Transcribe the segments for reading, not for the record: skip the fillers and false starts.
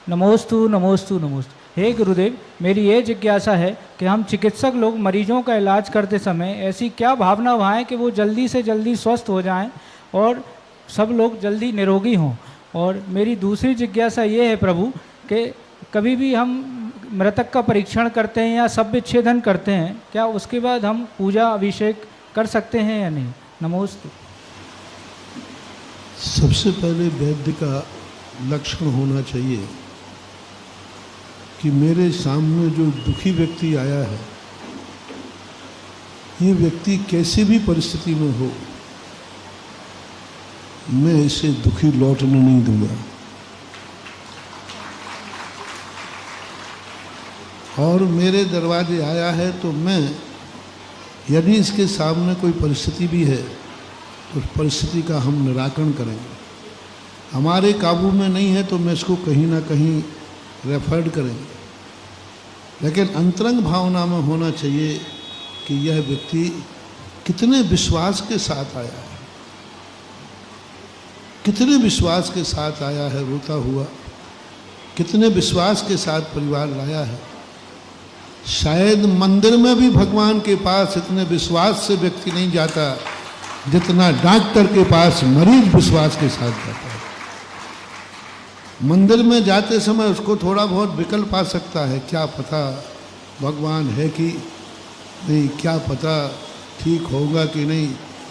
नमोस्तु नमोस्तु नमोस्तु। हे गुरुदेव, मेरी ये जिज्ञासा है कि हम चिकित्सक लोग मरीजों का इलाज करते समय ऐसी क्या भावना उठाएं कि वो जल्दी से जल्दी स्वस्थ हो जाएं और सब लोग जल्दी निरोगी हों। और मेरी दूसरी जिज्ञासा ये है प्रभु कि कभी भी हम मृतक का परीक्षण करते हैं या शव विच्छेदन करते हैं, क्या उसके बाद हम पूजा अभिषेक कर सकते हैं या नहीं? नमोस्तु। सबसे पहले वैद्य का लक्षण होना चाहिए कि मेरे सामने जो दुखी व्यक्ति आया है, ये व्यक्ति कैसी भी परिस्थिति में हो, मैं इसे दुखी लौटने नहीं दूंगा। और मेरे दरवाजे आया है तो मैं, यदि इसके सामने कोई परिस्थिति भी है तो उस परिस्थिति का हम निराकरण करेंगे। हमारे काबू में नहीं है तो मैं इसको कहीं ना कहीं रेफर्ड करेंगे। लेकिन अंतरंग भावना में होना चाहिए कि यह व्यक्ति कितने विश्वास के साथ आया है, कितने विश्वास के साथ आया है रोता हुआ, कितने विश्वास के साथ परिवार लाया है। शायद मंदिर में भी भगवान के पास इतने विश्वास से व्यक्ति नहीं जाता जितना डॉक्टर के पास मरीज विश्वास के साथ जाता है। मंदिर में जाते समय उसको थोड़ा बहुत विकल्प आ सकता है, क्या पता भगवान है कि नहीं, क्या पता ठीक होगा कि नहीं,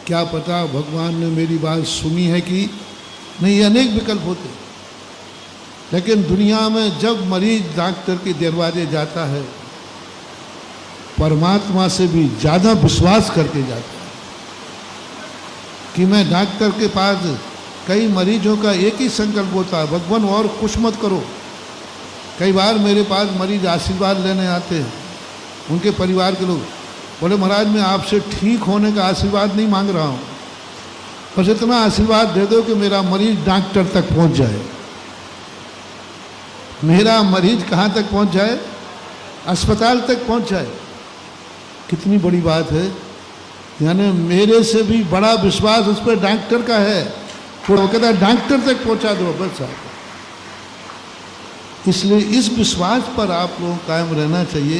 क्या पता भगवान ने मेरी बात सुनी है कि नहीं, अनेक विकल्प होते। लेकिन दुनिया में जब मरीज डॉक्टर के दरवाजे जाता है, परमात्मा से भी ज़्यादा विश्वास करके जाता है कि मैं डॉक्टर के पास, कई मरीजों का एक ही संकल्प होता है, भगवान और कुछ मत करो। कई बार मेरे पास मरीज आशीर्वाद लेने आते हैं, उनके परिवार के लोग बोले महाराज मैं आपसे ठीक होने का आशीर्वाद नहीं मांग रहा हूँ, बस इतना आशीर्वाद दे दो कि मेरा मरीज डॉक्टर तक पहुँच जाए। मेरा मरीज कहाँ तक पहुँच जाए? अस्पताल तक पहुँच जाए। कितनी बड़ी बात है। यानी मेरे से भी बड़ा विश्वास उस पर डॉक्टर का है। वो कहता है डॉक्टर तक पहुंचा दो बस आप। इसलिए इस विश्वास पर आप लोगों को कायम रहना चाहिए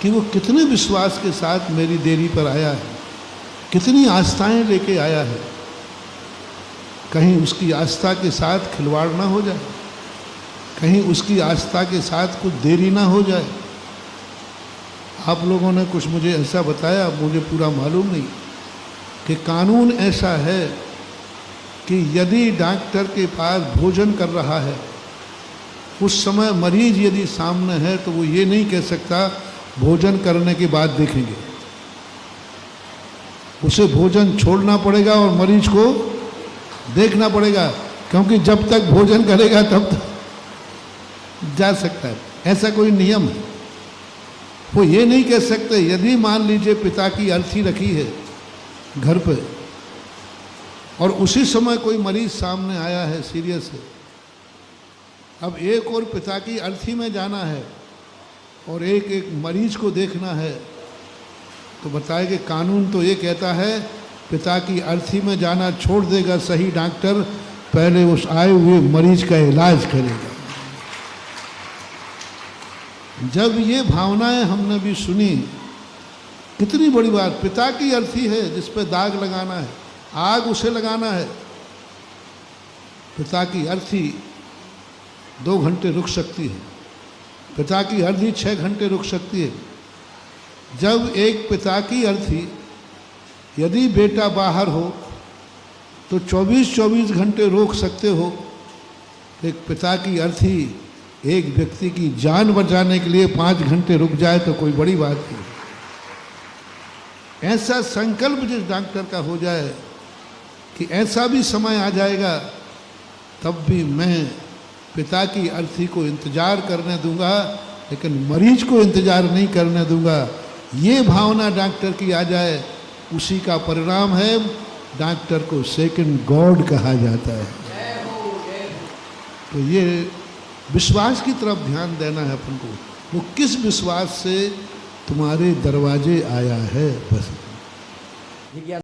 कि वो कितने विश्वास के साथ मेरी देरी पर आया है, कितनी आस्थाएं लेके आया है। कहीं उसकी आस्था के साथ खिलवाड़ ना हो जाए, कहीं उसकी आस्था के साथ कुछ देरी ना हो जाए। आप लोगों ने कुछ मुझे ऐसा बताया, मुझे पूरा मालूम नहीं, कि कानून ऐसा है कि यदि डॉक्टर के पास भोजन कर रहा है, उस समय मरीज यदि सामने है तो वो ये नहीं कह सकता भोजन करने के बाद देखेंगे। उसे भोजन छोड़ना पड़ेगा और मरीज को देखना पड़ेगा, क्योंकि जब तक भोजन करेगा तब तक जा सकता है। ऐसा कोई नियम है। वो ये नहीं कह सकते, यदि मान लीजिए पिता की अर्थी रखी है घर पे और उसी समय कोई मरीज सामने आया है सीरियस है, अब एक और पिता की अर्थी में जाना है और एक एक मरीज को देखना है, तो बताए कि कानून तो ये कहता है पिता की अर्थी में जाना छोड़ देगा सही डॉक्टर, पहले उस आए हुए मरीज का इलाज करेगा। जब ये भावनाएं हमने भी सुनी, कितनी बड़ी बात। पिता की अर्थी है जिस पे दाग लगाना है, आग उसे लगाना है। पिता की अर्थी 2 घंटे रुक सकती है, पिता की अर्थी 6 घंटे रुक सकती है। जब एक पिता की अर्थी, यदि बेटा बाहर हो तो 24-24 घंटे रोक सकते हो, एक पिता की अर्थी एक व्यक्ति की जान बचाने के लिए 5 घंटे रुक जाए तो कोई बड़ी बात नहीं। ऐसा संकल्प जिस डॉक्टर का हो जाए कि ऐसा भी समय आ जाएगा तब भी मैं पिता की अर्थी को इंतजार करने दूंगा, लेकिन मरीज को इंतजार नहीं करने दूंगा। ये भावना डॉक्टर की आ जाए, उसी का परिणाम है डॉक्टर को सेकंड गॉड कहा जाता है। तो ये विश्वास की तरफ ध्यान देना है अपन को। वो किस विश्वास से तुम्हारे दरवाजे आया है, बस।